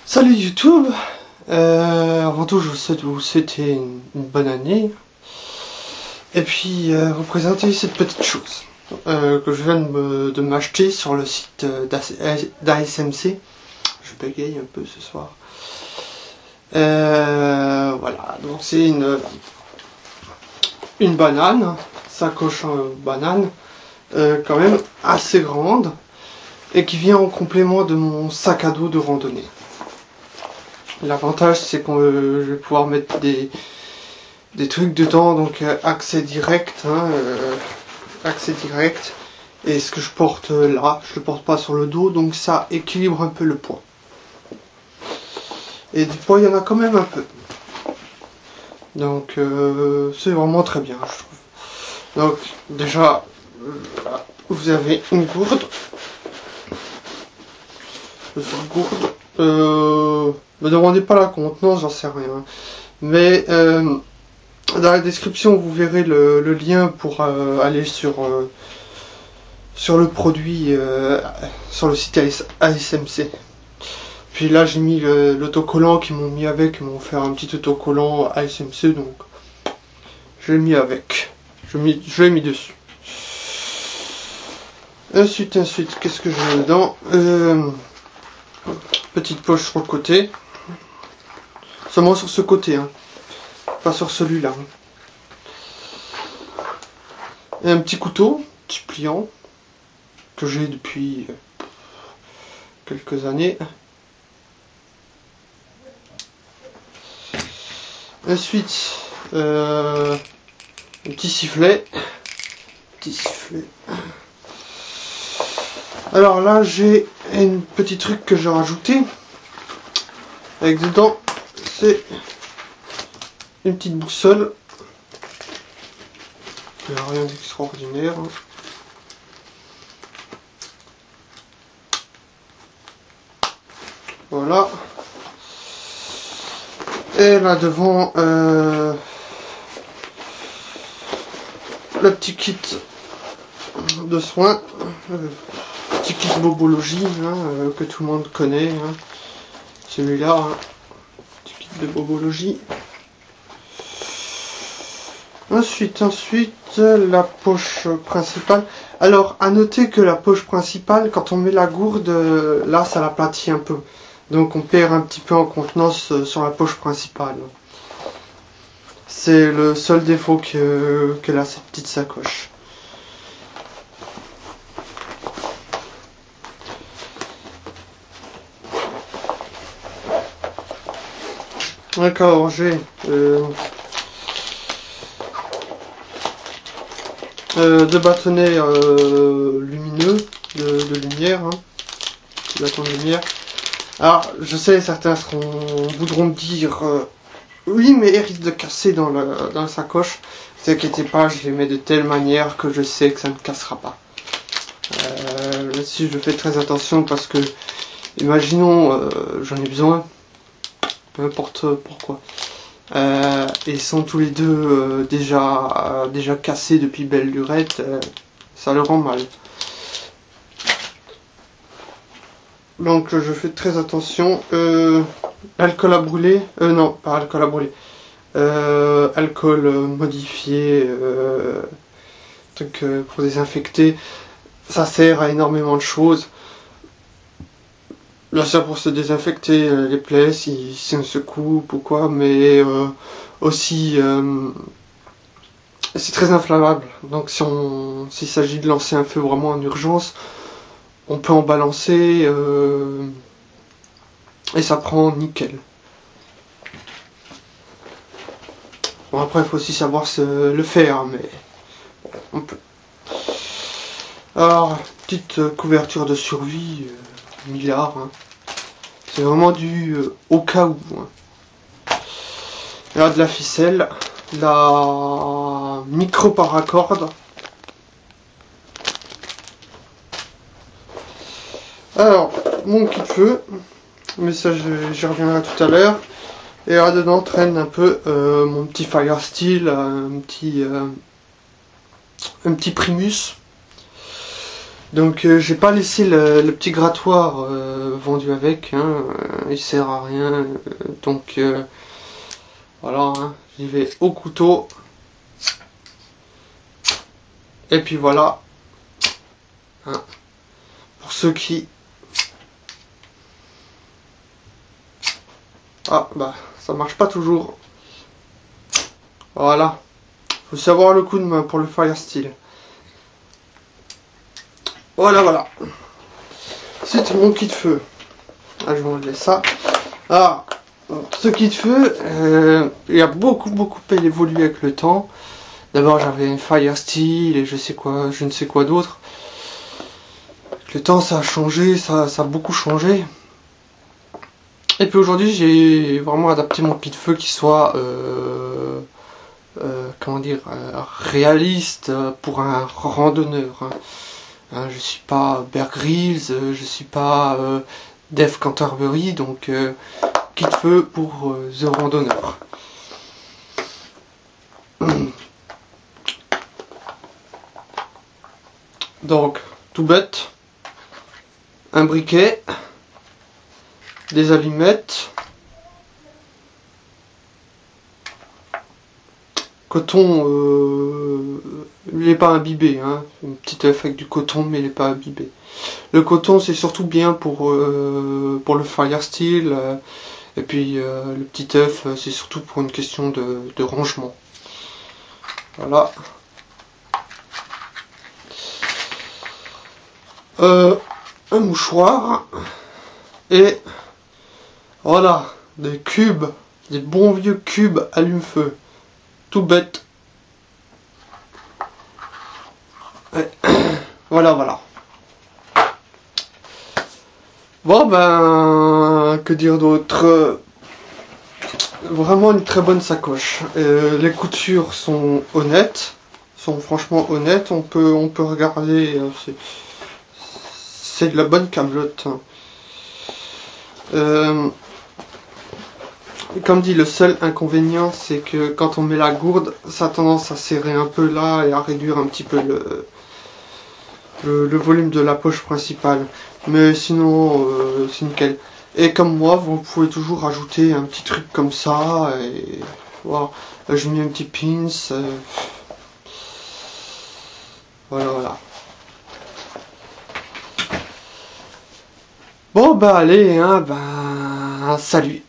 Salut YouTube. Avant tout, je vous souhaite vous souhaiter une bonne année. Et puis vous présenter cette petite chose que je viens de m'acheter sur le site d'ASMC. Je bégaye un peu ce soir. Voilà, donc c'est une banane, sacoche en banane, quand même assez grande, et qui vient en complément de mon sac à dos de randonnée. L'avantage, c'est que je vais pouvoir mettre des trucs dedans, donc accès direct, accès direct. Et ce que je porte là, je le porte pas sur le dos, donc ça équilibre un peu le poids. Et du poids, il y en a quand même un peu. Donc c'est vraiment très bien, je trouve. Donc déjà, vous avez une gourde. Me demandez pas la contenance, j'en sais rien. Mais dans la description, vous verrez le lien pour aller sur le produit, sur le site ASMC. Puis là, j'ai mis l'autocollant qu'ils m'ont mis avec. Ils m'ont fait un petit autocollant ASMC, donc je l'ai mis avec. Je l'ai mis dessus. Ensuite, qu'est-ce que j'ai dedans? Petite poche sur le côté. Seulement sur ce côté, hein. Pas sur celui-là. Et un petit couteau, petit pliant, que j'ai depuis quelques années. Ensuite, un petit sifflet. Alors là, j'ai un petit truc que j'ai rajouté. Avec dedans, c'est une petite boussole. Il n'y a rien d'extraordinaire. Voilà. Et là devant, le petit kit de soins, petit kit bobologie, que tout le monde connaît. Celui-là, petit kit de bobologie. Ensuite, la poche principale. Alors, à noter que la poche principale, quand on met la gourde, là, ça l'aplatit un peu. Donc, on perd un petit peu en contenance sur la poche principale. C'est le seul défaut qu'elle a, cette petite sacoche. D'accord, j'ai deux bâtonnets lumineux de lumière, bâtons de lumière. Alors, je sais, certains voudront me dire oui, mais ils risquent de casser dans la sacoche. Ne vous inquiétez pas, je les mets de telle manière que je sais que ça ne cassera pas. Là-dessus, je fais très attention parce que, imaginons, j'en ai besoin, peu importe pourquoi. Ils sont tous les deux déjà cassés depuis belle lurette, ça le rend mal. Donc je fais très attention. Alcool à brûler, non, pas alcool à brûler. Alcool modifié, truc pour désinfecter. Ça sert à énormément de choses. Là, c'est pour se désinfecter les plaies si on se coupe ou quoi, mais aussi c'est très inflammable. Donc s'il s'agit de lancer un feu vraiment en urgence, on peut en balancer et ça prend nickel. Bon, après il faut aussi savoir le faire, mais on peut. Alors, petite couverture de survie, milliard. C'est vraiment du au cas où. Là, de la ficelle, la micro paracorde. Alors, mon kit feu, mais ça j'y reviendrai tout à l'heure. Et là dedans traîne un peu mon petit Fire Steel, un petit Primus. Donc j'ai pas laissé le petit grattoir vendu avec, hein, il sert à rien. Donc voilà, hein, j'y vais au couteau. Et puis voilà, hein, pour ceux qui... Ah bah ça marche pas toujours. Voilà, faut savoir le coup de main pour le fire steel. Voilà, voilà. C'est mon kit feu. Ah, je vais enlever ça. Ah, ce kit feu, il a beaucoup évolué avec le temps. D'abord, j'avais une fire steel et je sais quoi, je ne sais quoi d'autre. Avec le temps, ça a changé, ça a beaucoup changé. Et puis aujourd'hui, j'ai vraiment adapté mon kit feu qui soit, comment dire, réaliste pour un randonneur. Hein. Hein, je suis pas Bear Grylls, je suis pas Dave Canterbury, donc kit feu pour The Randonneur. Donc, tout bête, un briquet, des allumettes, coton, il n'est pas imbibé, hein. Une petite œuf avec du coton, mais il n'est pas imbibé. Le coton, c'est surtout bien pour le fire steel, et puis le petit œuf, c'est surtout pour une question de rangement. Voilà. Un mouchoir, et voilà, des cubes, des bons vieux cubes allume-feu. Tout bête. Ouais. Voilà, voilà. Bon ben, que dire d'autre? Vraiment une très bonne sacoche. Les coutures sont honnêtes, sont franchement honnêtes. On peut regarder, c'est de la bonne camelote. Comme dit, le seul inconvénient, c'est que quand on met la gourde, ça a tendance à serrer un peu là et à réduire un petit peu le volume de la poche principale. Mais sinon, c'est nickel. Et comme moi, vous pouvez toujours rajouter un petit truc comme ça. Et voilà, je mets un petit pins. Voilà, voilà. Bon, bah allez, hein, bah salut.